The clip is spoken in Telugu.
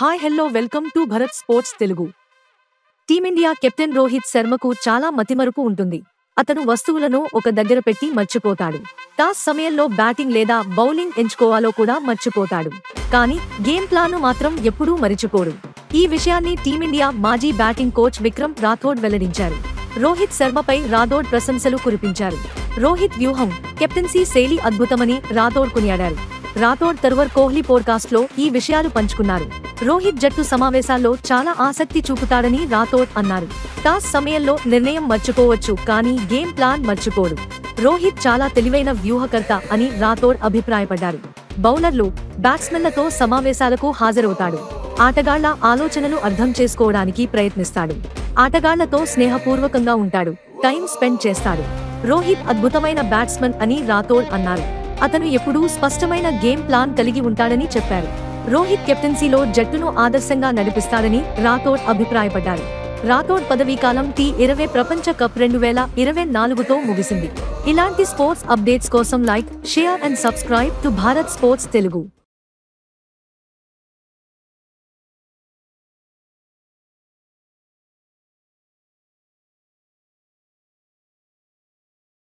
Hi hello welcome to Bharat sports Telugu. Team India captain Rohit శర్మకు చాలా మతిమరుపు ఉంటుంది. అతను వస్తువులను ఒక దగ్గర పెట్టి మర్చిపోతాడు. టాస్ సమయంలో బ్యాటింగ్ లేదా బౌలింగ్ ఎంచుకోవాలో కూడా మర్చిపోతాడు. కానీ గేమ్ ప్లాన్ మాత్రం ఎప్పుడూ మరిచిపోడు. ఈ విషయాన్ని టీమిండియా మాజీ బ్యాటింగ్ కోచ్ విక్రమ్ రాథోడ్ వెల్లడించారు. రోహిత్ శర్మపై రాథోడ్ ప్రశంసలు కురిపించారు. రోహిత్ వ్యూహం, కెప్టెన్సీ శైలి అద్భుతమని రాథోడ్ కొనియాడారు. రాథోడ్ తర్వర్ కోహ్లీ పోడ్కాస్ట్ లో ఈ విషయాలు పంచుకున్నారు. రోహిత్ జట్టు సమావేశాల్లో చాలా ఆసక్తి చూపుతాడని రాథోడ్ అన్నారు. టాస్ సమయంలో నిర్ణయం మర్చిపోవచ్చు కానీ గేమ్ ప్లాన్ మర్చిపోడు. రోహిత్ చాలా తెలివైన వ్యూహకర్త అని రాథోడ్ అభిప్రాయపడ్డారు. బౌలర్లు, బ్యాట్స్మెన్లతో సమావేశాలకు హాజరవుతాడు. ఆటగాళ్ల ఆలోచనలు అర్థం చేసుకోవడానికి ప్రయత్నిస్తాడు. ఆటగాళ్లతో స్నేహపూర్వకంగా ఉంటాడు. టైం స్పెండ్ చేస్తాడు. రోహిత్ అద్భుతమైన బ్యాట్స్మన్ అని రాథోడ్ అన్నారు. అతను ఎప్పుడూ స్పష్టమైన గేమ్ ప్లాన్ కలిగి ఉంటాడని చెప్పారు. రోహిత్ కెప్టెన్సీలో జట్టును ఆదర్శంగా నడిపిస్తాడని రాథోడ్ అభిప్రాయపడ్డారు. రాథోడ్ పదవీకాలం T20 ప్రపంచ కప్ 2024తో ముగిసింది. ఇలాంటి స్పోర్ట్స్ అప్డేట్స్ కోసం like, share and subscribe to Bharat sports Telugu.